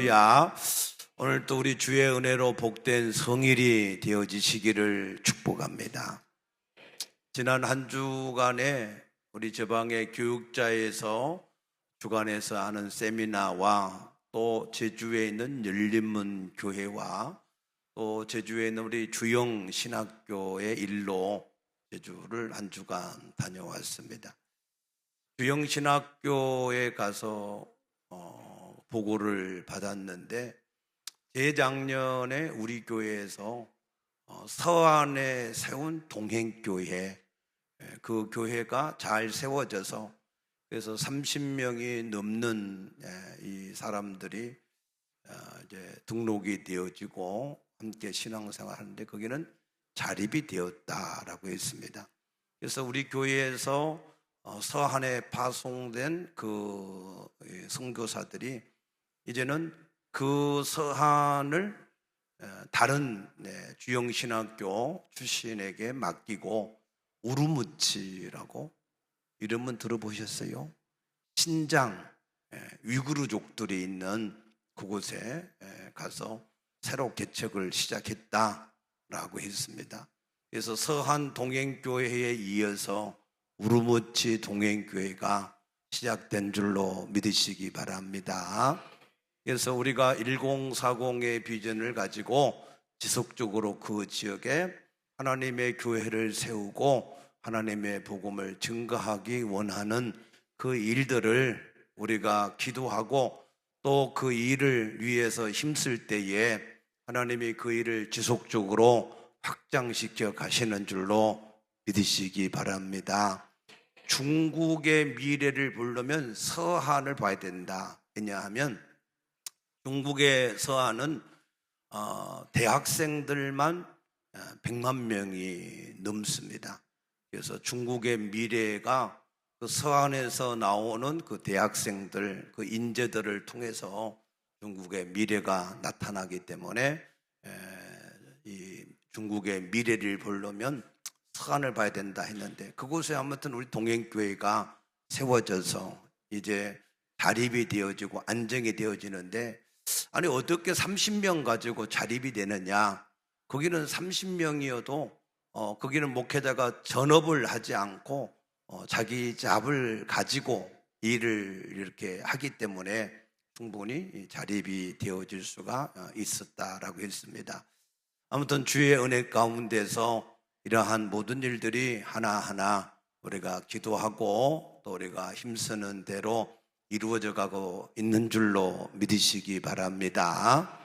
할렐루야. 오늘 또 우리 주의 은혜로 복된 성일이 되어지시기를 축복합니다. 지난 한 주간에 우리 저방의 교육자에서 주관해서 하는 세미나와 또 제주에 있는 열린문 교회와 또 제주에 있는 우리 주영 신학교의 일로 제주를 한 주간 다녀왔습니다. 주영 신학교에 가서 보고를 받았는데 재작년에 우리 교회에서 서안에 세운 동행교회, 그 교회가 잘 세워져서 그래서 30명이 넘는 이 사람들이 이제 등록이 되어지고 함께 신앙생활 하는데 거기는 자립이 되었다라고 했습니다. 그래서 우리 교회에서 서한에 파송된 그 선교사들이 이제는 그 서한을 다른 주영신학교 출신에게 맡기고 우르무치라고 이름은 들어보셨어요? 신장 위구르족들이 있는 그곳에 가서 새로 개척을 시작했다라고 했습니다. 그래서 서한 동행교회에 이어서 우르무치 동행교회가 시작된 줄로 믿으시기 바랍니다. 그래서 우리가 1040의 비전을 가지고 지속적으로 그 지역에 하나님의 교회를 세우고 하나님의 복음을 증거하기 원하는 그 일들을 우리가 기도하고 또 그 일을 위해서 힘쓸 때에 하나님이 그 일을 지속적으로 확장시켜 가시는 줄로 믿으시기 바랍니다. 중국의 미래를 보려면 서한을 봐야 된다. 왜냐하면 중국의 서한은 대학생들만 100만 명이 넘습니다. 그래서 중국의 미래가 그 서한에서 나오는 그 대학생들, 그 인재들을 통해서 중국의 미래가 나타나기 때문에 이 중국의 미래를 보려면 서한을 봐야 된다 했는데 그곳에 아무튼 우리 동행교회가 세워져서 이제 자립이 되어지고 안정이 되어지는데 아니 어떻게 30명 가지고 자립이 되느냐. 거기는 30명이어도 거기는 목회자가 전업을 하지 않고 자기 잡을 가지고 일을 이렇게 하기 때문에 충분히 자립이 되어질 수가 있었다라고 했습니다. 아무튼 주의 은혜 가운데서 이러한 모든 일들이 하나하나 우리가 기도하고 또 우리가 힘쓰는 대로 이루어져 가고 있는 줄로 믿으시기 바랍니다.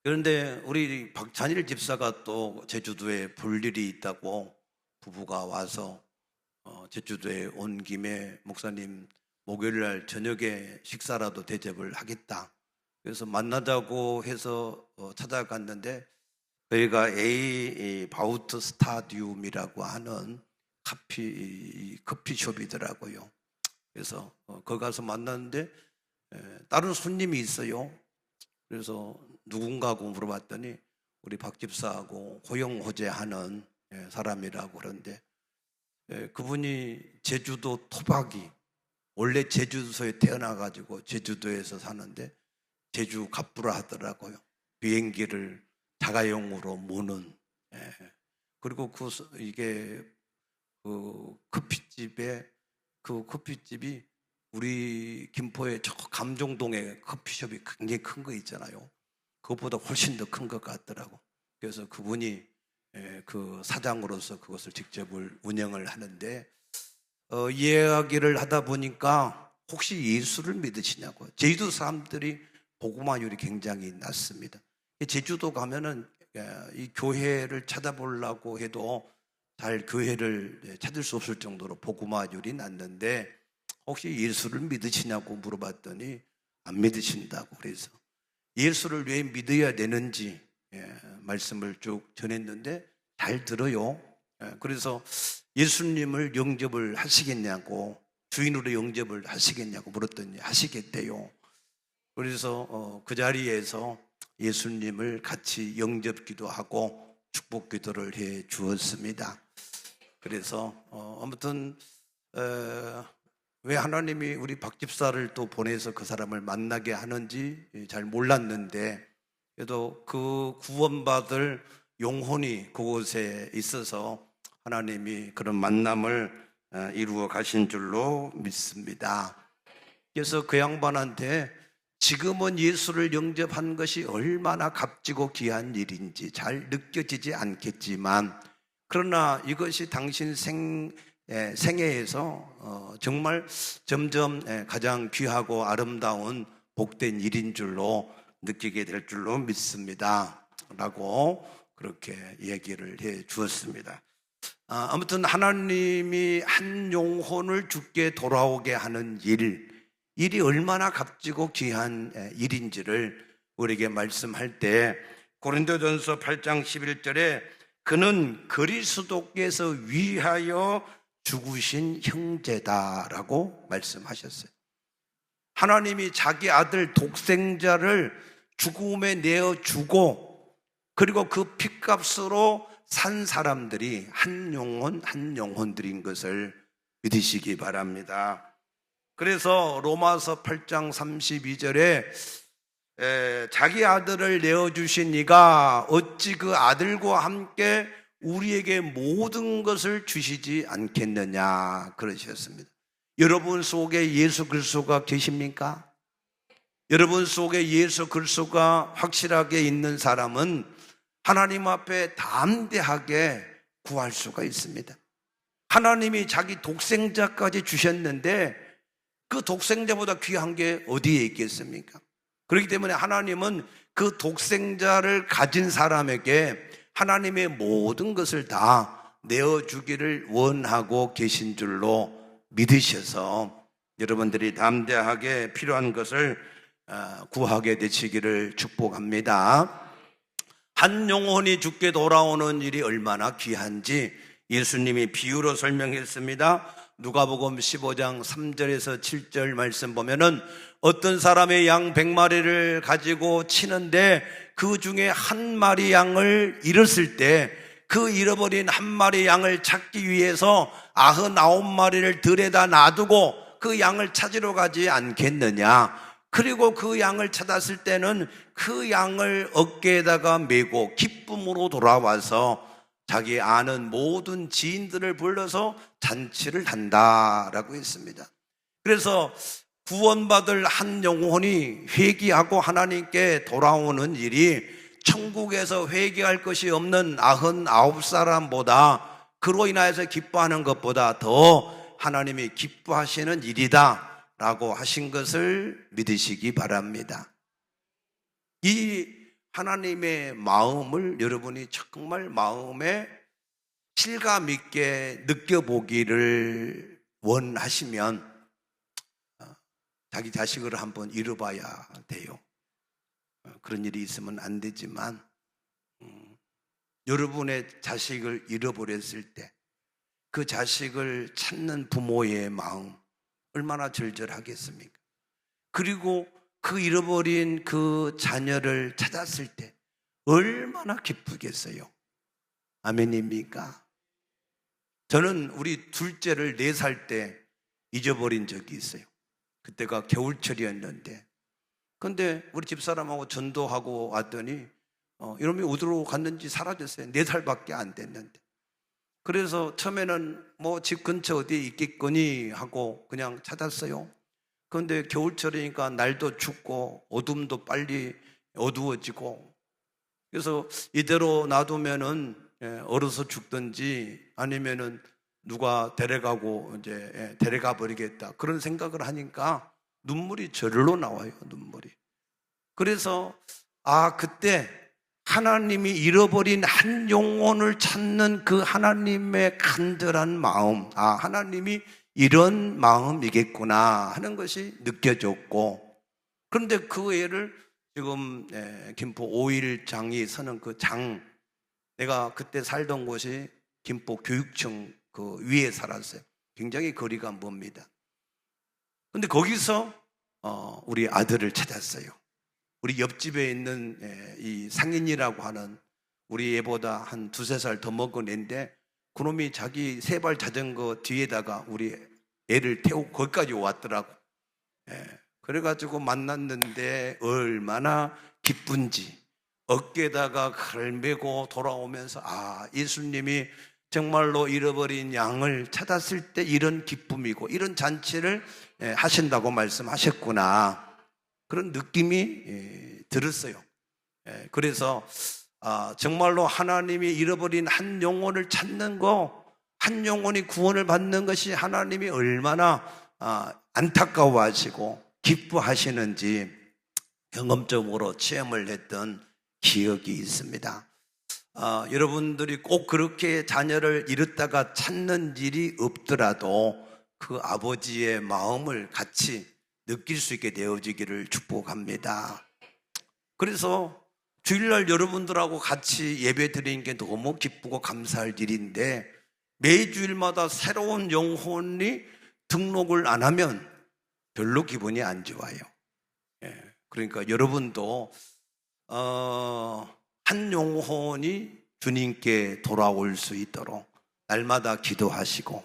그런데 우리 박찬일 집사가 또 제주도에 볼 일이 있다고 부부가 와서 제주도에 온 김에 목사님 목요일 날 저녁에 식사라도 대접을 하겠다. 그래서 만나자고 해서 찾아갔는데 저희가 A 바우트 스타디움이라고 하는 커피숍이더라고요. 그래서 거기 가서 만났는데 다른 손님이 있어요. 그래서 누군가고 물어봤더니 우리 박 집사하고 호영호재하는 사람이라고 그러는데 그분이 제주도 토박이 원래 제주도에 태어나가지고 제주도에서 사는데 제주 갑부라 하더라고요. 비행기를 자가용으로 모는. 그리고 이게 그 커피집이 우리 김포의 저 감정동에 커피숍이 굉장히 큰 거 있잖아요. 그것보다 훨씬 더 큰 것 같더라고. 그래서 그분이 그 사장으로서 그것을 직접 운영을 하는데 이야기를 하다 보니까 혹시 예수를 믿으시냐고. 제주도 사람들이 복음화율이 굉장히 낮습니다. 제주도 가면은 이 교회를 찾아보려고 해도 잘 교회를 찾을 수 없을 정도로 복음화율이 낮는데 혹시 예수를 믿으시냐고 물어봤더니 안 믿으신다고. 그래서 예수를 왜 믿어야 되는지 말씀을 쭉 전했는데 잘 들어요. 그래서 예수님을 영접을 하시겠냐고, 주인으로 영접을 하시겠냐고 물었더니 하시겠대요. 그래서 그 자리에서 예수님을 같이 영접기도 하고 축복 기도를 해 주었습니다. 그래서 아무튼 왜 하나님이 우리 박 집사를 또 보내서 그 사람을 만나게 하는지 잘 몰랐는데, 그래도 그 구원받을 영혼이 그곳에 있어서 하나님이 그런 만남을 이루어 가신 줄로 믿습니다. 그래서 그 양반한테 지금은 예수를 영접한 것이 얼마나 값지고 귀한 일인지 잘 느껴지지 않겠지만, 그러나 이것이 당신 생애에서 정말 점점 가장 귀하고 아름다운 복된 일인 줄로 느끼게 될 줄로 믿습니다 라고 그렇게 얘기를 해 주었습니다. 아무튼 하나님이 한 영혼을 죽게 돌아오게 하는 일이 얼마나 값지고 귀한 일인지를 우리에게 말씀할 때, 고린도전서 8장 11절에 그는 그리스도께서 위하여 죽으신 형제다라고 말씀하셨어요. 하나님이 자기 아들 독생자를 죽음에 내어주고, 그리고 그 핏값으로 산 사람들이 한 영혼들인 것을 믿으시기 바랍니다. 그래서 로마서 8장 32절에 자기 아들을 내어주신 이가 어찌 그 아들과 함께 우리에게 모든 것을 주시지 않겠느냐 그러셨습니다. 여러분 속에 예수 그리스도가 계십니까? 여러분 속에 예수 그리스도가 확실하게 있는 사람은 하나님 앞에 담대하게 구할 수가 있습니다. 하나님이 자기 독생자까지 주셨는데 그 독생자보다 귀한 게 어디에 있겠습니까? 그렇기 때문에 하나님은 그 독생자를 가진 사람에게 하나님의 모든 것을 다 내어주기를 원하고 계신 줄로 믿으셔서 여러분들이 담대하게 필요한 것을 구하게 되시기를 축복합니다. 한 영혼이 죽게 돌아오는 일이 얼마나 귀한지 예수님이 비유로 설명했습니다. 누가복음 15장 3절에서 7절 말씀 보면은 어떤 사람의 양 100마리를 가지고 치는데 그 중에 한 마리 양을 잃었을 때 그 잃어버린 한 마리 양을 찾기 위해서 99마리를 들에다 놔두고 그 양을 찾으러 가지 않겠느냐. 그리고 그 양을 찾았을 때는 그 양을 어깨에다가 메고 기쁨으로 돌아와서 자기 아는 모든 지인들을 불러서 잔치를 한다라고 했습니다. 그래서 구원받을 한 영혼이 회개하고 하나님께 돌아오는 일이 천국에서 회개할 것이 없는 99사람보다 그로 인하여서 기뻐하는 것보다 더 하나님이 기뻐하시는 일이다 라고 하신 것을 믿으시기 바랍니다. 이 하나님의 마음을 여러분이 정말 마음에 실감 있게 느껴보기를 원하시면 자기 자식을 한번 잃어봐야 돼요. 그런 일이 있으면 안 되지만 여러분의 자식을 잃어버렸을 때 그 자식을 찾는 부모의 마음 얼마나 절절하겠습니까? 그리고 그 잃어버린 그 자녀를 찾았을 때 얼마나 기쁘겠어요? 아멘입니까? 저는 우리 둘째를 4살 때 잊어버린 적이 있어요. 그때가 겨울철이었는데, 근데 우리 집사람하고 전도하고 왔더니 이놈이 어디로 갔는지 사라졌어요. 4살밖에 안 됐는데. 그래서 처음에는 뭐 집 근처 어디에 있겠거니 하고 그냥 찾았어요. 그런데 겨울철이니까 날도 춥고 어둠도 빨리 어두워지고, 그래서 이대로 놔두면은 얼어서 죽든지 아니면은 누가 데려가고 이제 데려가 버리겠다 그런 생각을 하니까 눈물이 절로 나와요. 눈물이. 그래서 그때 하나님이 잃어버린 한 영혼을 찾는 그 하나님의 간절한 마음, 하나님이 이런 마음이겠구나 하는 것이 느껴졌고, 그런데 그 애를 지금 김포 5일장이 서는 그 장, 내가 그때 살던 곳이 김포 교육청 그 위에 살았어요. 굉장히 거리가 멉니다. 그런데 거기서 우리 아들을 찾았어요. 우리 옆집에 있는 이 상인이라고 하는 우리 애보다 한 2-3살 더 먹은 애인데 그놈이 자기 3발 자전거 뒤에다가 우리 애를 태우고 거기까지 왔더라고. 그래가지고 만났는데 얼마나 기쁜지 어깨에다가 칼을 메고 돌아오면서 예수님이 정말로 잃어버린 양을 찾았을 때 이런 기쁨이고 이런 잔치를 하신다고 말씀하셨구나, 그런 느낌이 들었어요. 그래서 정말로 하나님이 잃어버린 한 영혼을 찾는 거, 한 영혼이 구원을 받는 것이 하나님이 얼마나 안타까워하시고 기뻐하시는지 경험적으로 체험을 했던 기억이 있습니다. 여러분들이 꼭 그렇게 자녀를 잃었다가 찾는 일이 없더라도 그 아버지의 마음을 같이 느낄 수 있게 되어지기를 축복합니다. 그래서 주일날 여러분들하고 같이 예배 드리는 게 너무 기쁘고 감사할 일인데, 매주일마다 새로운 영혼이 등록을 안 하면 별로 기분이 안 좋아요. 그러니까 여러분도 한 영혼이 주님께 돌아올 수 있도록 날마다 기도하시고,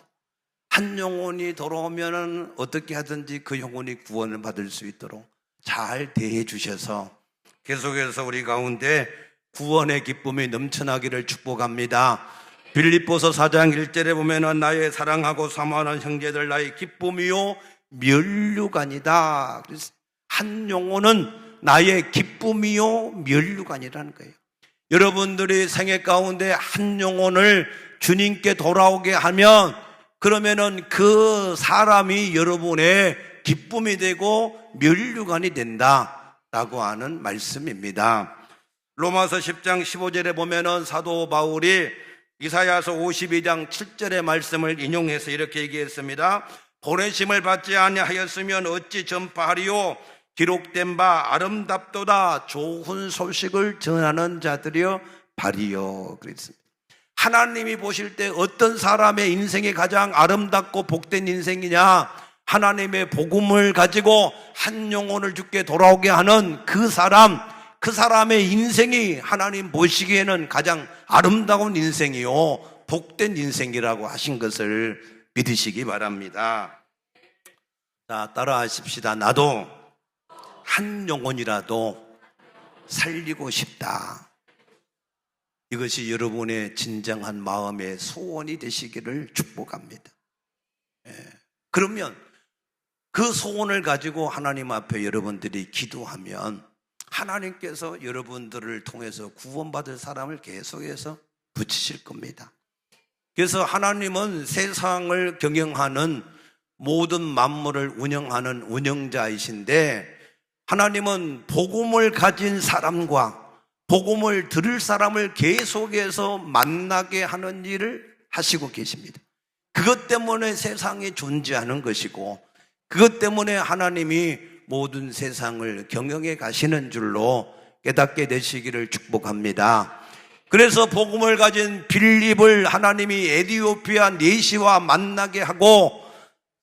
한 영혼이 돌아오면 어떻게 하든지 그 영혼이 구원을 받을 수 있도록 잘 대해 주셔서 계속해서 우리 가운데 구원의 기쁨이 넘쳐나기를 축복합니다. 빌립보서 4장 1절에 보면은 나의 사랑하고 사모하는 형제들, 나의 기쁨이요 면류관이다. 그래서 한 영혼은 나의 기쁨이요 면류관이라는 거예요. 여러분들이 생애 가운데 한 영혼을 주님께 돌아오게 하면, 그러면은 그 사람이 여러분의 기쁨이 되고 면류관이 된다라고 하는 말씀입니다. 로마서 10장 15절에 보면은 사도 바울이 이사야서 52장 7절의 말씀을 인용해서 이렇게 얘기했습니다. 보내심을 받지 아니하였으면 어찌 전파하리요, 기록된 바 아름답도다 좋은 소식을 전하는 자들이여 바리요. 그랬습니다. 하나님이 보실 때 어떤 사람의 인생이 가장 아름답고 복된 인생이냐, 하나님의 복음을 가지고 한 영혼을 주께 돌아오게 하는 그 사람의 인생이 하나님 보시기에는 가장 아름다운 인생이요 복된 인생이라고 하신 것을 믿으시기 바랍니다. 자, 따라하십시다. 나도 한 영혼이라도 살리고 싶다. 이것이 여러분의 진정한 마음의 소원이 되시기를 축복합니다. 그러면 그 소원을 가지고 하나님 앞에 여러분들이 기도하면 하나님께서 여러분들을 통해서 구원받을 사람을 계속해서 붙이실 겁니다. 그래서 하나님은 세상을 경영하는 모든 만물을 운영하는 운영자이신데, 하나님은 복음을 가진 사람과 복음을 들을 사람을 계속해서 만나게 하는 일을 하시고 계십니다. 그것 때문에 세상이 존재하는 것이고, 그것 때문에 하나님이 모든 세상을 경영해 가시는 줄로 깨닫게 되시기를 축복합니다. 그래서 복음을 가진 빌립을 하나님이 에티오피아 내시와 만나게 하고,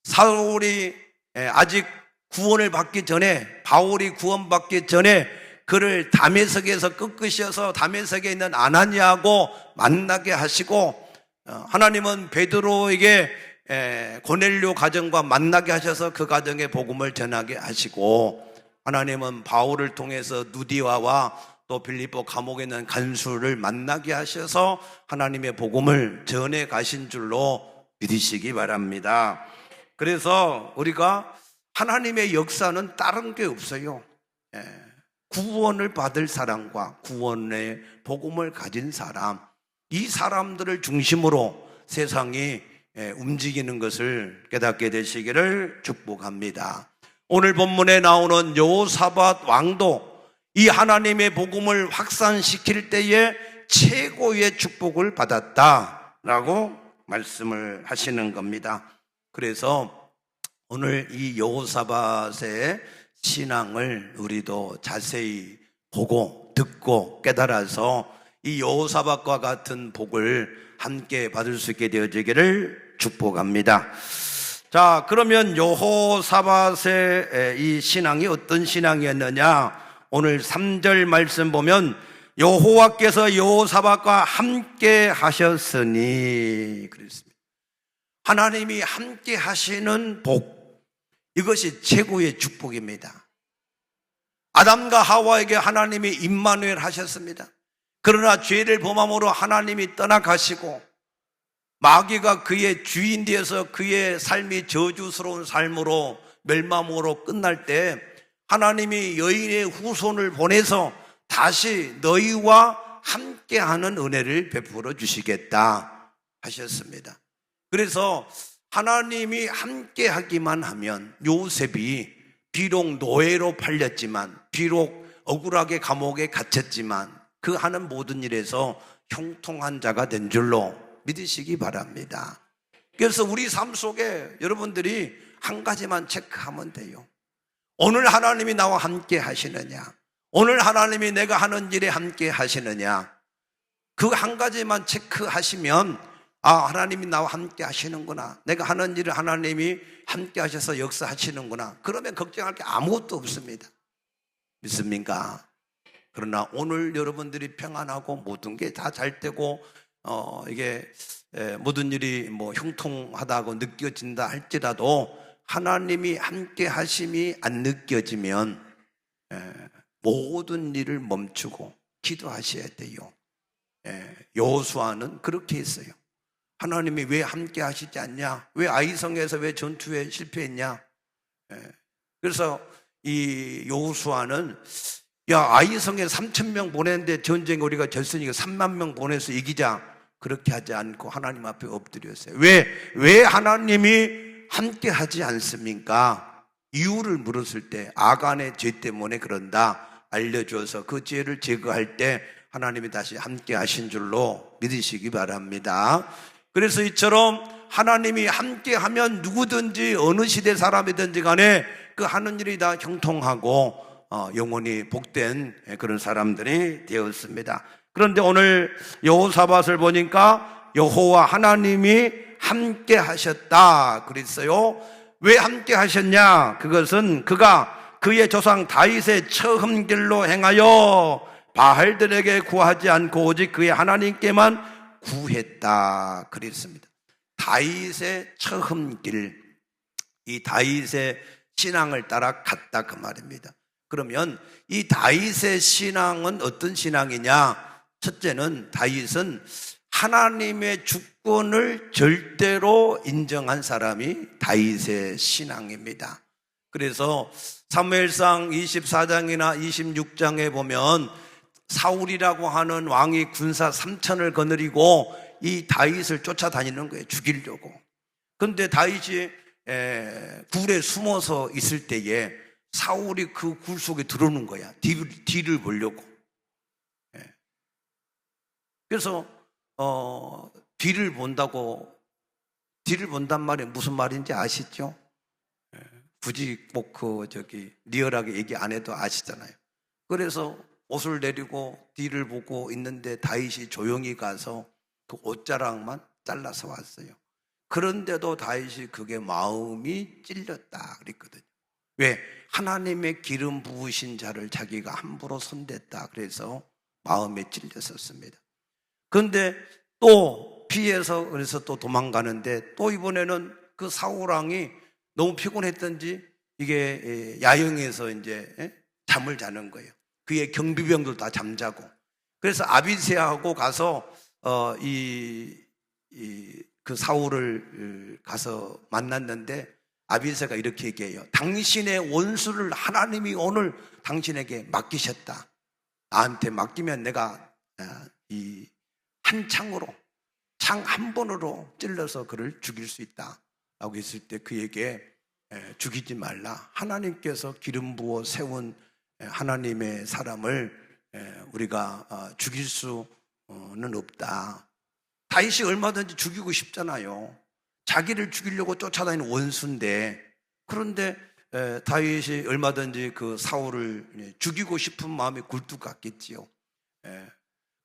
사울이 아직 구원을 받기 전에, 바울이 구원받기 전에 그를 다메섹에서 끄끄셔서 다메섹에 있는 아나니아하고 만나게 하시고, 하나님은 베드로에게 고넬료 가정과 만나게 하셔서 그 가정에 복음을 전하게 하시고, 하나님은 바울을 통해서 누디와와 또 빌립보 감옥에 있는 간수를 만나게 하셔서 하나님의 복음을 전해 가신 줄로 믿으시기 바랍니다. 그래서 우리가 하나님의 역사는 다른 게 없어요. 구원을 받을 사람과 구원의 복음을 가진 사람, 이 사람들을 중심으로 세상이 움직이는 것을 깨닫게 되시기를 축복합니다. 오늘 본문에 나오는 여호사밧 왕도 이 하나님의 복음을 확산시킬 때에 최고의 축복을 받았다라고 말씀을 하시는 겁니다. 그래서 오늘 이 여호사밧의 신앙을 우리도 자세히 보고 듣고 깨달아서 이 여호사밧과 같은 복을 함께 받을 수 있게 되어지기를 축복합니다. 자, 그러면 여호사밧의 이 신앙이 어떤 신앙이었느냐? 오늘 3절 말씀 보면 여호와께서 여호사밧과 함께 하셨으니 그랬습니다. 하나님이 함께 하시는 복, 이것이 최고의 축복입니다. 아담과 하와에게 하나님이 임마누엘 하셨습니다. 그러나 죄를 범함으로 하나님이 떠나가시고 마귀가 그의 주인 되어서 그의 삶이 저주스러운 삶으로 멸망으로 끝날 때 하나님이 여인의 후손을 보내서 다시 너희와 함께하는 은혜를 베풀어 주시겠다 하셨습니다. 그래서 하나님이 함께하기만 하면 요셉이 비록 노예로 팔렸지만, 비록 억울하게 감옥에 갇혔지만 그 하는 모든 일에서 형통한 자가 된 줄로 믿으시기 바랍니다. 그래서 우리 삶 속에 여러분들이 한 가지만 체크하면 돼요. 오늘 하나님이 나와 함께 하시느냐, 오늘 하나님이 내가 하는 일에 함께 하시느냐, 그 한 가지만 체크하시면 하나님이 나와 함께 하시는구나, 내가 하는 일을 하나님이 함께 하셔서 역사하시는구나, 그러면 걱정할 게 아무것도 없습니다. 믿습니까? 그러나 오늘 여러분들이 평안하고 모든 게 다 잘 되고 이게 모든 일이 형통하다고 느껴진다 할지라도 하나님이 함께 하심이 안 느껴지면 모든 일을 멈추고 기도하셔야 돼요. 여호수아는 그렇게 했어요. 하나님이 왜 함께 하시지 않냐? 왜 아이성에서 왜 전투에 실패했냐? 그래서 이 여호수아는 아이성에 3,000명 보냈는데 전쟁에 우리가 졌으니까 3만 명 보내서 이기자, 그렇게 하지 않고 하나님 앞에 엎드렸어요. 왜 하나님이 함께 하지 않습니까? 이유를 물었을 때 아간의 죄 때문에 그런다 알려줘서 그 죄를 제거할 때 하나님이 다시 함께 하신 줄로 믿으시기 바랍니다. 그래서 이처럼 하나님이 함께 하면 누구든지 어느 시대 사람이든지 간에 그 하는 일이 다 형통하고 영원히 복된 그런 사람들이 되었습니다. 그런데 오늘 여호사밧을 보니까 여호와 하나님이 함께 하셨다 그랬어요. 왜 함께 하셨냐? 그것은 그가 그의 조상 다윗의 처음 길로 행하여 바알들에게 구하지 않고 오직 그의 하나님께만 구했다 그랬습니다. 다윗의 처음 길, 이 다윗의 신앙을 따라 갔다 그 말입니다. 그러면 이 다윗의 신앙은 어떤 신앙이냐? 첫째는 다윗은 하나님의 주권을 절대로 인정한 사람이 다윗의 신앙입니다. 그래서 사무엘상 24장이나 26장에 보면 사울이라고 하는 왕이 군사 3,000을 거느리고 이 다윗을 쫓아다니는 거예요. 죽이려고. 그런데 다윗이 굴에 숨어서 있을 때에 사울이 그 굴 속에 들어오는 거야. 뒤를 보려고. 그래서 뒤를 본단 말이 무슨 말인지 아시죠? 굳이 꼭 리얼하게 얘기 안 해도 아시잖아요. 그래서 옷을 내리고 뒤를 보고 있는데 다윗이 조용히 가서 그 옷자락만 잘라서 왔어요. 그런데도 다윗이 그게 마음이 찔렸다 그랬거든요. 왜? 하나님의 기름 부으신 자를 자기가 함부로 손댔다 그래서 마음에 찔렸었습니다. 그런데 또 피해서 그래서 또 도망가는데 또 이번에는 그 사울왕이 너무 피곤했던지 이게 야영에서 이제 잠을 자는 거예요. 그의 경비병들 다 잠자고. 그래서 아비새하고 가서 그 사울을 가서 만났는데 아비새가 이렇게 얘기해요. 당신의 원수를 하나님이 오늘 당신에게 맡기셨다. 나한테 맡기면 내가 이 한 창으로, 창 한 번으로 찔러서 그를 죽일 수 있다 라고 했을 때 그에게 죽이지 말라. 하나님께서 기름 부어 세운 하나님의 사람을 우리가 죽일 수는 없다. 다윗이 얼마든지 죽이고 싶잖아요. 자기를 죽이려고 쫓아다니는 원수인데, 그런데 다윗이 얼마든지 그 사울을 죽이고 싶은 마음이 굴뚝 같겠지요.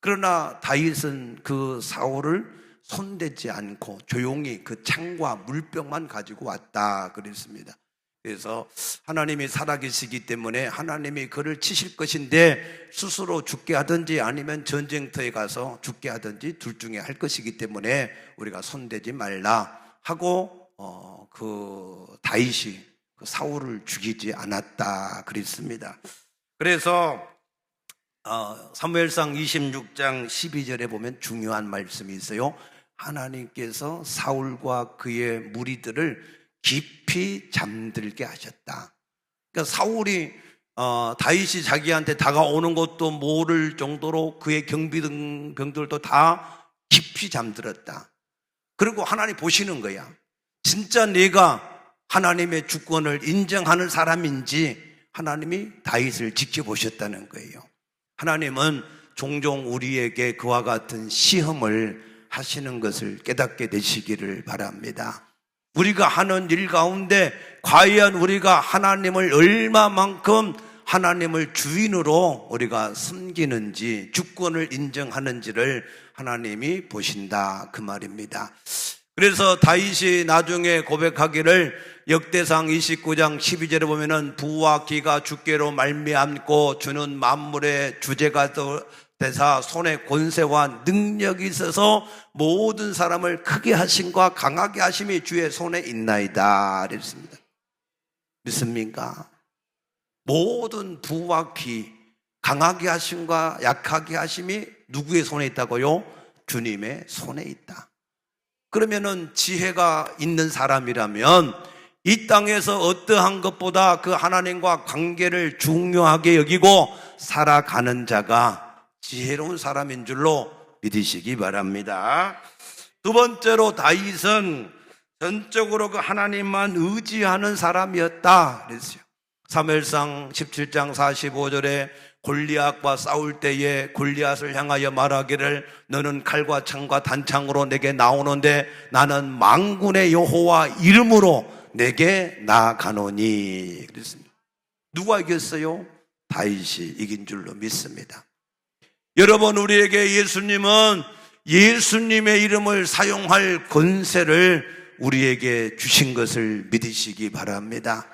그러나 다윗은 그 사울을 손대지 않고 조용히 그 창과 물병만 가지고 왔다 그랬습니다. 그래서 하나님이 살아계시기 때문에 하나님이 그를 치실 것인데 스스로 죽게 하든지 아니면 전쟁터에 가서 죽게 하든지 둘 중에 할 것이기 때문에 우리가 손대지 말라. 하고 그 다윗이 그 사울을 죽이지 않았다 그랬습니다. 그래서 사무엘상 26장 12절에 보면 중요한 말씀이 있어요. 하나님께서 사울과 그의 무리들을 깊이 잠들게 하셨다. 그러니까 사울이 다윗이 자기한테 다가오는 것도 모를 정도로 그의 경비병들도 다 깊이 잠들었다. 그리고 하나님 보시는 거야. 진짜 내가 하나님의 주권을 인정하는 사람인지 하나님이 다윗을 지켜보셨다는 거예요. 하나님은 종종 우리에게 그와 같은 시험을 하시는 것을 깨닫게 되시기를 바랍니다. 우리가 하는 일 가운데 과연 우리가 하나님을 얼마만큼 하나님을 주인으로 우리가 섬기는지, 주권을 인정하는지를 하나님이 보신다 그 말입니다. 그래서 다윗이 나중에 고백하기를 역대상 29장 12절에 보면은 부와 기가 주께로 말미암고 주는 만물의 주제가 되사 손에 권세와 능력이 있어서 모든 사람을 크게 하심과 강하게 하심이 주의 손에 있나이다 그랬습니다. 믿습니까? 모든 부와 기, 강하게 하심과 약하게 하심이 누구의 손에 있다고요? 주님의 손에 있다. 그러면은 지혜가 있는 사람이라면 이 땅에서 어떠한 것보다 그 하나님과 관계를 중요하게 여기고 살아가는 자가 지혜로운 사람인 줄로 믿으시기 바랍니다. 두 번째로 다윗은 전적으로 그 하나님만 의지하는 사람이었다 그랬어요. 사무엘상 17장 45절에 골리앗과 싸울 때에 골리앗을 향하여 말하기를 너는 칼과 창과 단창으로 내게 나오는데 나는 만군의 여호와 이름으로 내게 나아가노니 그랬습니다. 누가 이겼어요? 다윗이 이긴 줄로 믿습니다. 여러분, 우리에게 예수님은 예수님의 이름을 사용할 권세를 우리에게 주신 것을 믿으시기 바랍니다.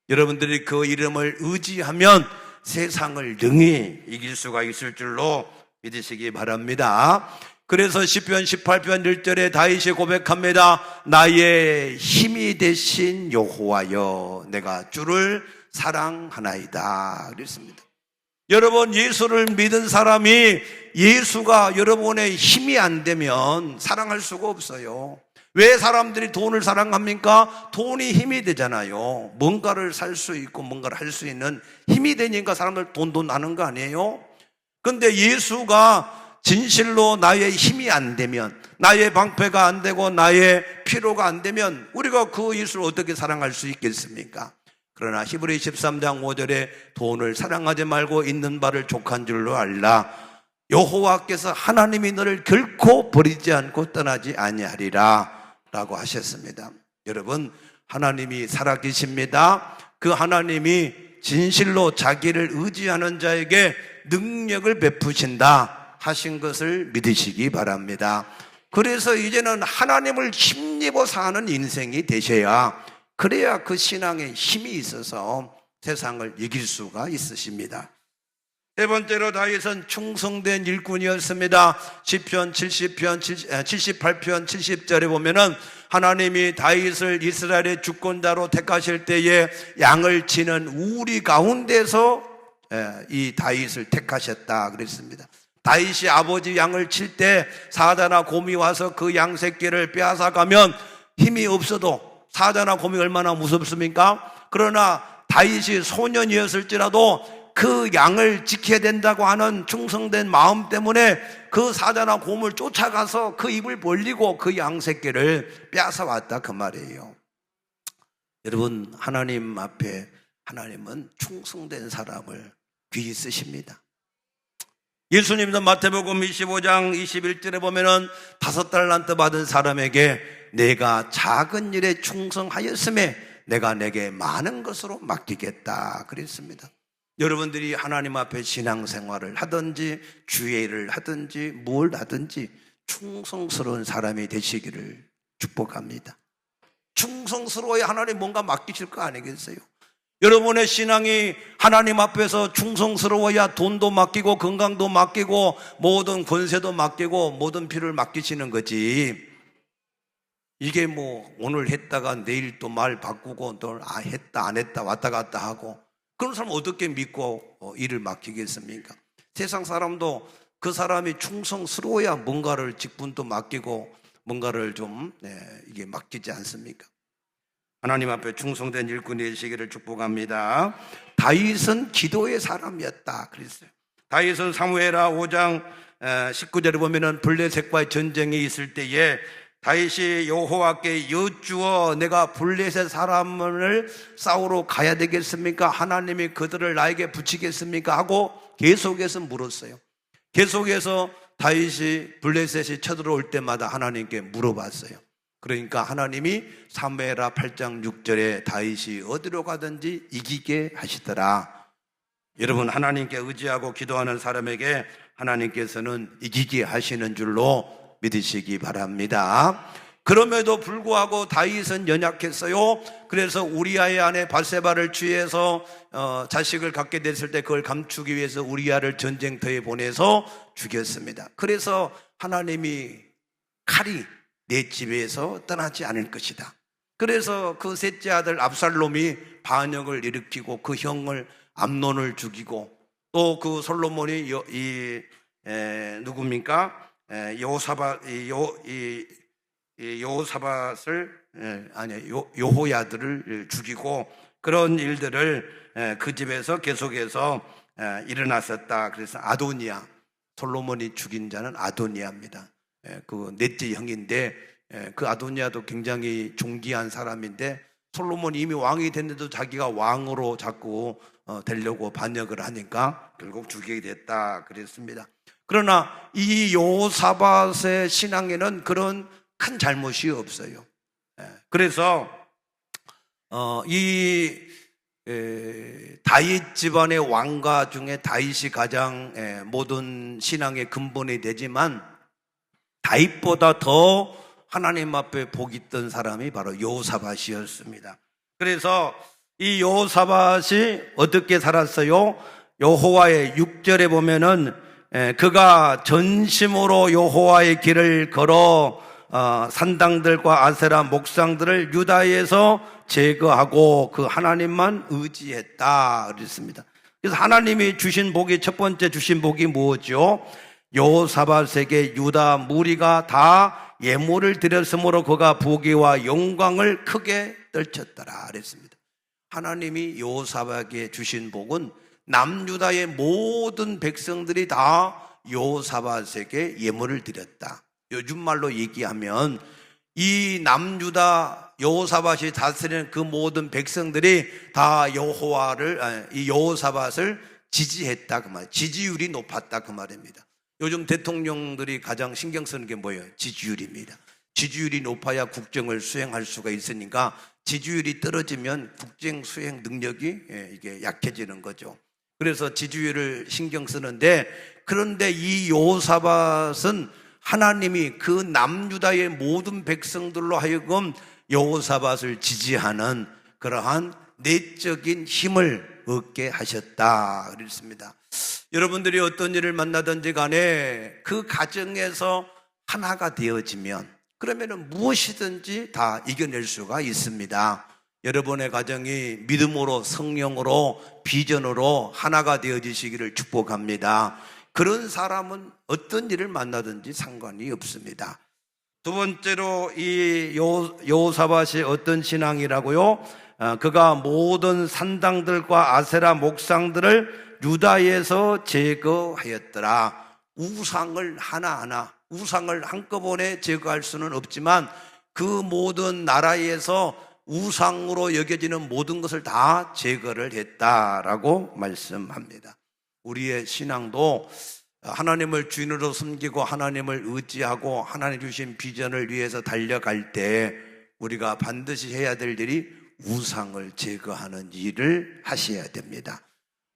여러분들이 그 이름을 의지하면 세상을 능히 이길 수가 있을 줄로 믿으시기 바랍니다. 그래서 시편 18편 1절에 다윗이 고백합니다. 나의 힘이 되신 여호와여 내가 주를 사랑하나이다 그랬습니다. 여러분, 예수를 믿은 사람이 예수가 여러분의 힘이 안 되면 사랑할 수가 없어요. 왜 사람들이 돈을 사랑합니까? 돈이 힘이 되잖아요. 뭔가를 살 수 있고 뭔가를 할 수 있는 힘이 되니까 사람들 돈도 나는 거 아니에요? 근데 예수가 진실로 나의 힘이 안 되면, 나의 방패가 안 되고 나의 필요가 안 되면 우리가 그 예수를 어떻게 사랑할 수 있겠습니까? 그러나 히브리 13장 5절에 돈을 사랑하지 말고 있는 바를 족한 줄로 알라. 여호와께서 하나님이 너를 결코 버리지 않고 떠나지 아니하리라 라고 하셨습니다. 여러분, 하나님이 살아계십니다. 그 하나님이 진실로 자기를 의지하는 자에게 능력을 베푸신다 하신 것을 믿으시기 바랍니다. 그래서 이제는 하나님을 힘입어 사는 인생이 되셔야, 그래야 그 신앙에 힘이 있어서 세상을 이길 수가 있으십니다. 세 번째로 다윗은 충성된 일꾼이었습니다. 시편 78편 70절에 보면은 하나님이 다윗을 이스라엘의 주권자로 택하실 때에 양을 치는 우리 가운데서 이 다윗을 택하셨다 그랬습니다. 다윗이 아버지 양을 칠 때 사자나 곰이 와서 그 양 새끼를 빼앗아가면 힘이 없어도, 사자나 곰이 얼마나 무섭습니까? 그러나 다윗이 소년이었을지라도 그 양을 지켜야 된다고 하는 충성된 마음 때문에 그 사자나 곰을 쫓아가서 그 입을 벌리고 그 양 새끼를 빼앗아 왔다 그 말이에요. 여러분, 하나님 앞에 하나님은 충성된 사람을 귀히 쓰십니다. 예수님도 마태복음 25장 21절에 보면은 5달란트 받은 사람에게 내가 작은 일에 충성하였음에 내가 내게 많은 것으로 맡기겠다 그랬습니다. 여러분들이 하나님 앞에 신앙생활을 하든지 주의 일을 하든지 뭘 하든지 충성스러운 사람이 되시기를 축복합니다. 충성스러워야 하나님 뭔가 맡기실 거 아니겠어요? 여러분의 신앙이 하나님 앞에서 충성스러워야 돈도 맡기고 건강도 맡기고 모든 권세도 맡기고 모든 필요를 맡기시는 거지. 이게 뭐 오늘 했다가 내일 또 말 바꾸고 또 했다 안 했다 왔다 갔다 하고, 그런 사람 어떻게 믿고 일을 맡기겠습니까? 세상 사람도 그 사람이 충성스러워야 뭔가를 직분도 맡기고 뭔가를 좀 이게 맡기지 않습니까? 하나님 앞에 충성된 일꾼이 되시기를 축복합니다. 다윗은 기도의 사람이었다 그랬어요. 다윗은 사무엘하 5장 19절에 보면은 블레셋과의 전쟁이 있을 때에 다윗이 여호와께 여쭈어 내가 블레셋 사람을 싸우러 가야 되겠습니까? 하나님이 그들을 나에게 붙이겠습니까? 하고 계속해서 물었어요. 계속해서 다윗이 블레셋이 쳐들어올 때마다 하나님께 물어봤어요. 그러니까 하나님이 사무엘하 8장 6절에 다윗이 어디로 가든지 이기게 하시더라. 여러분, 하나님께 의지하고 기도하는 사람에게 하나님께서는 이기게 하시는 줄로 믿으시기 바랍니다. 그럼에도 불구하고 다윗은 연약했어요. 그래서 우리아의 아내 밧세바를 취해서 자식을 갖게 됐을 때 그걸 감추기 위해서 우리아를 전쟁터에 보내서 죽였습니다. 그래서 하나님이 칼이 내 집에서 떠나지 않을 것이다. 그래서 그 셋째 아들 압살롬이 반역을 일으키고 그 형을 암논을 죽이고, 또 그 솔로몬이 누굽니까? 여호야들을 죽이고, 그런 일들을 그 집에서 계속해서 일어났었다. 그래서 아도니아, 솔로몬이 죽인 자는 아도니아입니다. 그 넷째 형인데, 그 아도니아도 굉장히 존귀한 사람인데 솔로몬이 이미 왕이 됐는데도 자기가 왕으로 자꾸 되려고 반역을 하니까 결국 죽이게 됐다 그랬습니다. 그러나 이 여호사밧의 신앙에는 그런 큰 잘못이 없어요. 그래서 이 다윗 집안의 왕가 중에 다윗이 가장 모든 신앙의 근본이 되지만, 다윗보다 더 하나님 앞에 복 있던 사람이 바로 여호사밧이었습니다. 그래서 이 여호사밧이 어떻게 살았어요? 여호와의 6절에 보면은 그가 전심으로 여호와의 길을 걸어 산당들과 아세라 목상들을 유다에서 제거하고 그 하나님만 의지했다 그랬습니다. 그래서 하나님이 주신 복이, 첫 번째 주신 복이 뭐죠? 여호사밧에게 유다 무리가 다 예물을 드렸으므로 그가 부귀와 영광을 크게 떨쳤더라 그랬습니다. 하나님이 여호사밧에게 주신 복은 남유다의 모든 백성들이 다 여호사밧에게 예물을 드렸다. 요즘 말로 얘기하면 이 남유다 여호사밧이 다스리는 그 모든 백성들이 다 이 여호사밧을 지지했다 그 말, 지지율이 높았다 그 말입니다. 요즘 대통령들이 가장 신경 쓰는 게 뭐예요? 지지율입니다. 지지율이 높아야 국정을 수행할 수가 있으니까 지지율이 떨어지면 국정 수행 능력이 이게 약해지는 거죠. 그래서 지지율을 신경 쓰는데, 그런데 이 여호사밧은 하나님이 그 남유다의 모든 백성들로 하여금 여호사밧을 지지하는 그러한 내적인 힘을 얻게 하셨다 그랬습니다. 여러분들이 어떤 일을 만나든지 간에 그 가정에서 하나가 되어지면 그러면은 무엇이든지 다 이겨낼 수가 있습니다. 여러분의 가정이 믿음으로, 성령으로, 비전으로 하나가 되어지시기를 축복합니다. 그런 사람은 어떤 일을 만나든지 상관이 없습니다. 두 번째로 이 여호사밧이 어떤 신앙이라고요? 그가 모든 산당들과 아세라 목상들을 유다에서 제거하였더라. 우상을 하나하나, 우상을 한꺼번에 제거할 수는 없지만 그 모든 나라에서 우상으로 여겨지는 모든 것을 다 제거를 했다라고 말씀합니다. 우리의 신앙도 하나님을 주인으로 섬기고 하나님을 의지하고 하나님 주신 비전을 위해서 달려갈 때 우리가 반드시 해야 될 일이 우상을 제거하는 일을 하셔야 됩니다.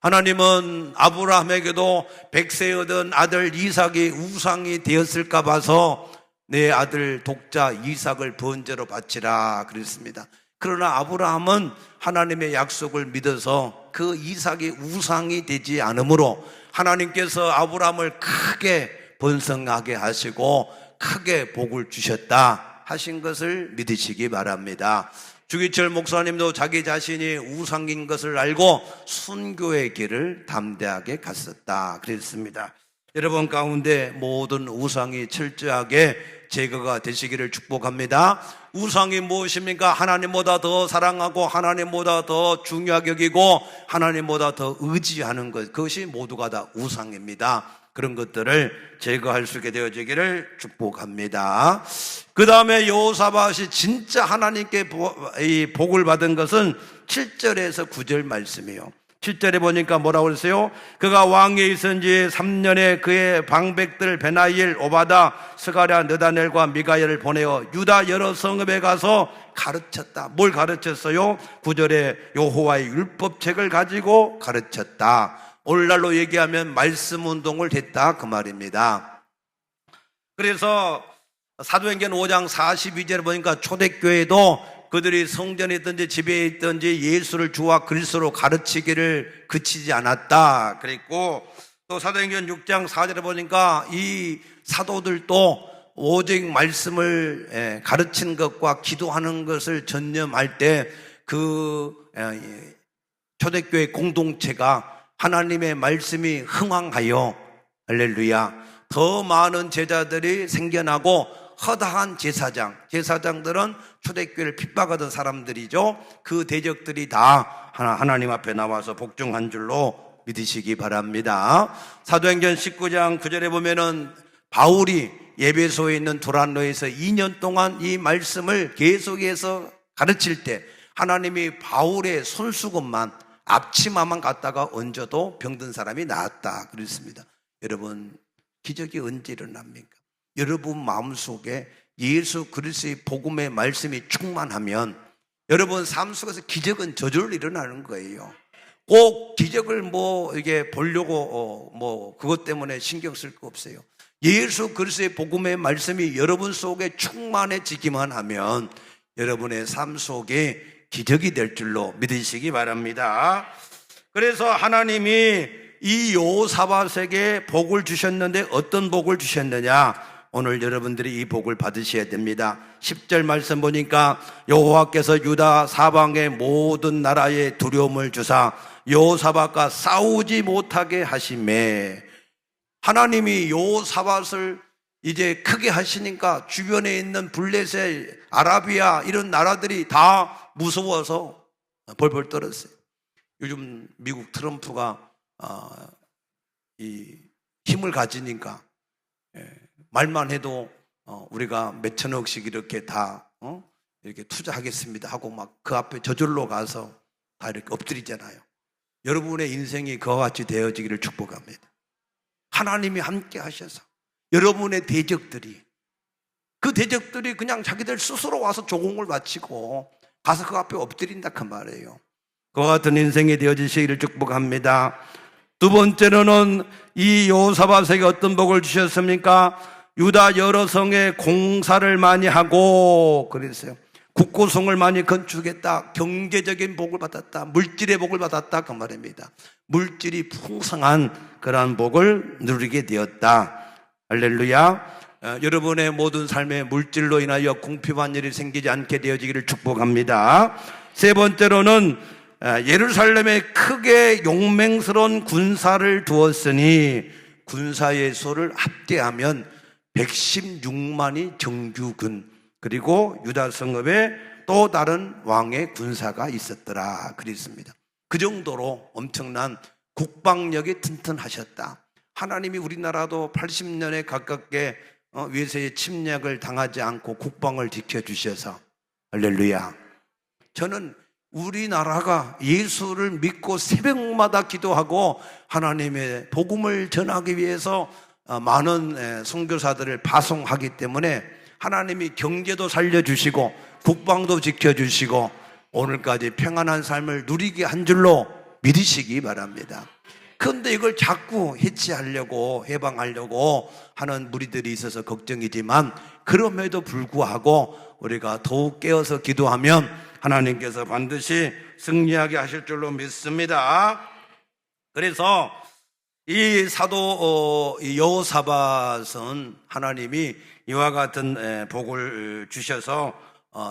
하나님은 아브라함에게도 100세 얻은 아들 이삭이 우상이 되었을까 봐서 내 아들 독자 이삭을 번제로 바치라 그랬습니다. 그러나 아브라함은 하나님의 약속을 믿어서 그 이삭이 우상이 되지 않으므로 하나님께서 아브라함을 크게 번성하게 하시고 크게 복을 주셨다. 하신 것을 믿으시기 바랍니다. 주기철 목사님도 자기 자신이 우상인 것을 알고 순교의 길을 담대하게 갔었다 그랬습니다. 여러분 가운데 모든 우상이 철저하게 제거가 되시기를 축복합니다. 우상이 무엇입니까? 하나님보다 더 사랑하고 하나님보다 더 중요하게 여기고 하나님보다 더 의지하는 것, 그것이 모두가 다 우상입니다. 그런 것들을 제거할 수 있게 되어지기를 축복합니다. 그 다음에 여호사밧이 진짜 하나님께 복을 받은 것은 7절에서 9절 말씀이에요. 7절에 보니까 뭐라고 그랬어요? 그가 왕위에 있은 지 3년에 그의 방백들 베나일, 오바다, 스가랴, 느다넬과 미가엘을 보내어 유다 여러 성읍에 가서 가르쳤다. 뭘 가르쳤어요? 9절에 여호와의 율법책을 가지고 가르쳤다. 오늘날로 얘기하면 말씀 운동을 했다 그 말입니다. 그래서 사도행전 5장 42절에 보니까 초대교회도 그들이 성전에 있든지 집에 있든지 예수를 주와 그리스도로 가르치기를 그치지 않았다 그랬고, 또 사도행전 6장 4절에 보니까 이 사도들도 오직 말씀을 가르치는 것과 기도하는 것을 전념할 때 그 초대교회 공동체가 하나님의 말씀이 흥왕하여 할렐루야 더 많은 제자들이 생겨나고 허다한 제사장들은 초대교회를 핍박하던 사람들이죠. 그 대적들이 다 하나님 앞에 나와서 복종한 줄로 믿으시기 바랍니다. 사도행전 19장 9절에 보면은 바울이 에베소에 있는 두란노에서 2년 동안 이 말씀을 계속해서 가르칠 때 하나님이 바울의 손수건만 앞치마만 갖다가 얹어도 병든 사람이 나았다 그랬습니다. 여러분 기적이 언제 일어납니까? 여러분 마음속에 예수 그리스도의 복음의 말씀이 충만하면 여러분 삶 속에서 기적은 저절로 일어나는 거예요. 꼭 기적을 이게 보려고 그것 때문에 신경 쓸 거 없어요. 예수 그리스도의 복음의 말씀이 여러분 속에 충만해지기만 하면 여러분의 삶 속에 기적이 될 줄로 믿으시기 바랍니다. 그래서 하나님이 이 여호사밧에게 복을 주셨는데 어떤 복을 주셨느냐? 오늘 여러분들이 이 복을 받으셔야 됩니다. 10절 말씀 보니까 여호와께서 유다 사방의 모든 나라에 두려움을 주사 여호사밧과 싸우지 못하게 하시매, 하나님이 여호사밧을 이제 크게 하시니까 주변에 있는 블레셋, 아라비아 이런 나라들이 다 무서워서 벌벌 떨었어요. 요즘 미국 트럼프가 이 힘을 가지니까 말만 해도 우리가 몇 천억씩 이렇게 다 이렇게 투자하겠습니다 하고 막 그 앞에 저절로 가서 다 이렇게 엎드리잖아요. 여러분의 인생이 그와 같이 되어지기를 축복합니다. 하나님이 함께 하셔서 여러분의 대적들이 그냥 자기들 스스로 와서 조공을 바치고 가서 그 앞에 엎드린다 그 말이에요. 그와 같은 인생이 되어지시기를 축복합니다. 두 번째로는 이 여호사밧에게 어떤 복을 주셨습니까? 유다 여러 성에 공사를 많이 하고 그랬어요. 국고성을 많이 건축했다. 경제적인 복을 받았다. 물질의 복을 받았다 그 말입니다. 물질이 풍성한 그러한 복을 누리게 되었다. 할렐루야. 여러분의 모든 삶에 물질로 인하여 궁핍한 일이 생기지 않게 되어지기를 축복합니다. 세 번째로는 예루살렘에 크게 용맹스러운 군사를 두었으니 군사의 수를 합계하면 116만이 정규군, 그리고 유다 성읍에 또 다른 왕의 군사가 있었더라 그랬습니다. 그 정도로 엄청난 국방력이 튼튼하셨다. 하나님이 우리나라도 80년에 가깝게 외세의 침략을 당하지 않고 국방을 지켜주셔서 할렐루야. 저는 우리나라가 예수를 믿고 새벽마다 기도하고 하나님의 복음을 전하기 위해서 많은 선교사들을 파송하기 때문에 하나님이 경제도 살려주시고 국방도 지켜주시고 오늘까지 평안한 삶을 누리게 한 줄로 믿으시기 바랍니다. 그런데 이걸 자꾸 해치하려고 해방하려고 하는 무리들이 있어서 걱정이지만 그럼에도 불구하고 우리가 더욱 깨어서 기도하면 하나님께서 반드시 승리하게 하실 줄로 믿습니다. 그래서 이 사도 여호사밧은 하나님이 이와 같은 복을 주셔서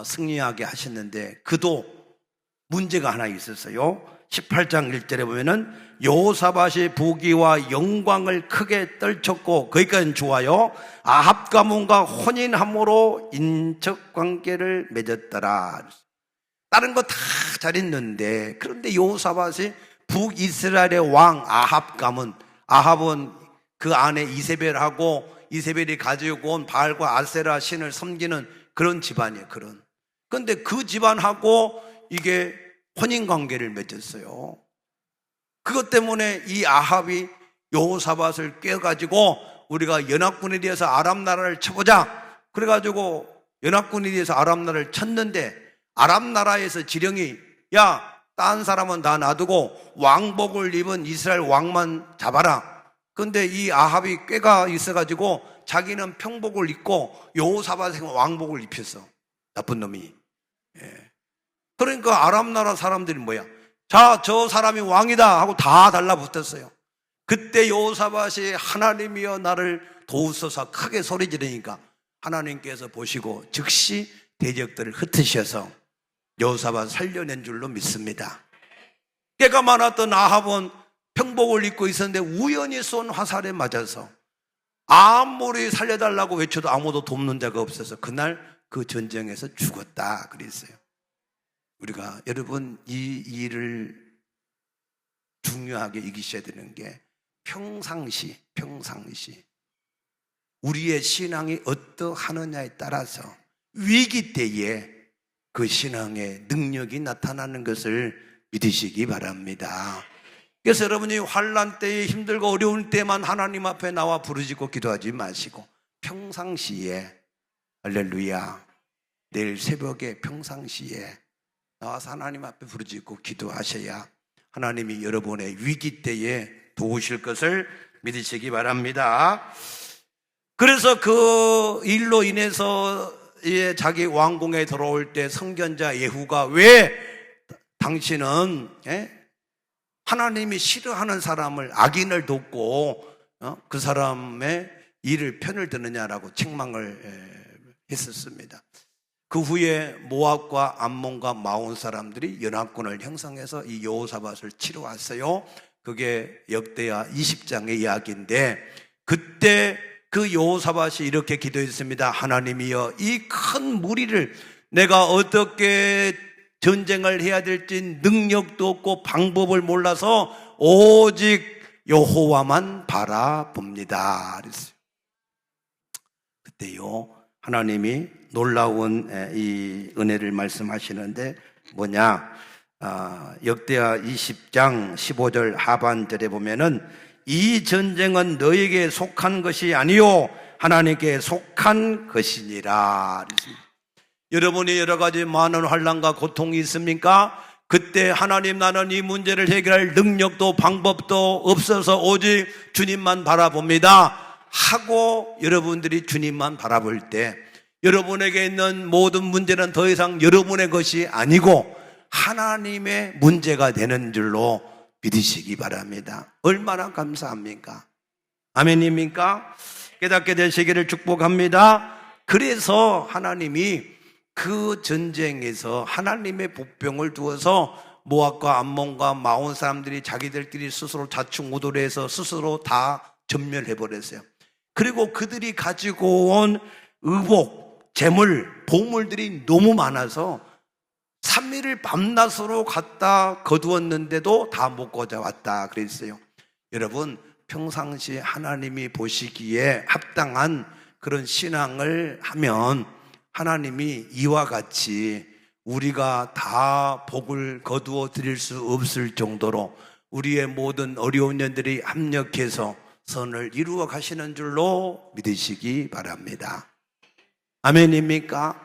승리하게 하셨는데 그도 문제가 하나 있었어요. 18장 1절에 보면은 여호사밧이 부귀와 영광을 크게 떨쳤고, 거기까지는 좋아요. 아합 가문과 혼인함으로 인척관계를 맺었더라. 다른 거 다 잘했는데, 그런데 여호사밧이 북이스라엘의 왕 아합 가문, 아합은 그 안에 이세벨하고 이세벨이 가지고 온 바알과 아세라 신을 섬기는 그런 집안이에요. 그런데 그 집안하고 이게 혼인관계를 맺었어요. 그것 때문에 이 아합이 여호사밧을 꿰가지고 우리가 연합군에 대해서 아람 나라를 쳐보자. 그래가지고 연합군에 대해서 아람 나라를 쳤는데, 아람 나라에서 지령이, 야, 딴 사람은 다 놔두고 왕복을 입은 이스라엘 왕만 잡아라. 근데 이 아합이 꾀가 있어가지고 자기는 평복을 입고 여호사밧에게 왕복을 입혔어. 나쁜 놈이. 그러니까 아람 나라 사람들이 뭐야? 자, 저 사람이 왕이다 하고 다 달라붙었어요. 그때 여호사밧이 하나님이여 나를 도우소서 크게 소리 지르니까 하나님께서 보시고 즉시 대적들을 흩으셔서 여호사밧 살려낸 줄로 믿습니다. 깨가 많았던 아합은 평복을 입고 있었는데 우연히 쏜 화살에 맞아서 아무리 살려달라고 외쳐도 아무도 돕는 자가 없어서 그날 그 전쟁에서 죽었다 그랬어요. 우리가 여러분 이 일을 중요하게 이기셔야 되는 게 평상시 우리의 신앙이 어떠하느냐에 따라서 위기 때에 그 신앙의 능력이 나타나는 것을 믿으시기 바랍니다. 그래서 여러분이 환난 때에 힘들고 어려운 때만 하나님 앞에 나와 부르짖고 기도하지 마시고 평상시에, 할렐루야, 내일 새벽에 평상시에 나와서 하나님 앞에 부르짖고 기도하셔야 하나님이 여러분의 위기 때에 도우실 것을 믿으시기 바랍니다. 그래서 그 일로 인해서 자기 왕궁에 들어올 때 선견자 예후가 왜 당신은 하나님이 싫어하는 사람을, 악인을 돕고 그 사람의 일을 편을 드느냐라고 책망을 했었습니다. 그 후에 모압과 암몬과 마온 사람들이 연합군을 형성해서 이 여호사밧을 치러 왔어요. 그게 역대하 20장의 이야기인데, 그때 그 여호사밧이 이렇게 기도했습니다. 하나님이여, 이 큰 무리를 내가 어떻게 전쟁을 해야 될지 능력도 없고 방법을 몰라서 오직 여호와만 바라봅니다 그랬어요. 그때요 하나님이 놀라운 이 은혜를 말씀하시는데 뭐냐, 역대하 20장 15절 하반절에 보면은 이 전쟁은 너에게 속한 것이 아니요 하나님께 속한 것이니라 그랬습니다. 여러분이 여러 가지 많은 환난과 고통이 있습니까? 그때 하나님, 나는 이 문제를 해결할 능력도 방법도 없어서 오직 주님만 바라봅니다 하고 여러분들이 주님만 바라볼 때 여러분에게 있는 모든 문제는 더 이상 여러분의 것이 아니고 하나님의 문제가 되는 줄로 믿으시기 바랍니다. 얼마나 감사합니까? 아멘입니까? 깨닫게 되시기를 축복합니다. 그래서 하나님이 그 전쟁에서 하나님의 복병을 두어서 모압과 암몬과 마온 사람들이 자기들끼리 스스로 자충우돌해서 스스로 다 전멸해버렸어요. 그리고 그들이 가지고 온 의복, 재물, 보물들이 너무 많아서 3일을 밤낮으로 갖다 거두었는데도 다 못 가져왔다 그랬어요. 여러분, 평상시 하나님이 보시기에 합당한 그런 신앙을 하면 하나님이 이와 같이 우리가 다 복을 거두어 드릴 수 없을 정도로 우리의 모든 어려운 년들이 합력해서 선을 이루어 가시는 줄로 믿으시기 바랍니다. 아멘입니까?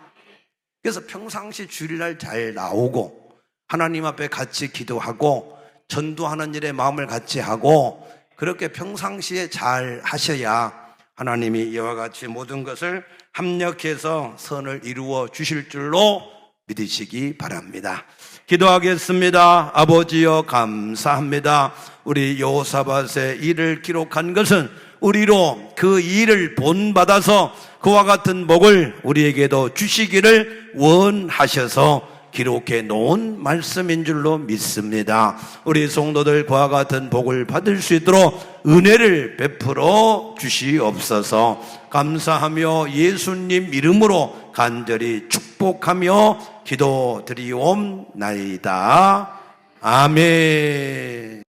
그래서 평상시 주일날 잘 나오고 하나님 앞에 같이 기도하고 전도하는 일에 마음을 같이 하고 그렇게 평상시에 잘 하셔야 하나님이 이와 같이 모든 것을 합력해서 선을 이루어 주실 줄로 믿으시기 바랍니다. 기도하겠습니다. 아버지여 감사합니다. 우리 여호사밧의 일을 기록한 것은 우리로 그 일을 본받아서 그와 같은 복을 우리에게도 주시기를 원하셔서 기록해 놓은 말씀인 줄로 믿습니다. 우리 성도들 그와 같은 복을 받을 수 있도록 은혜를 베풀어 주시옵소서. 감사하며 예수님 이름으로 간절히 축복하며 기도드리옵나이다. 아멘.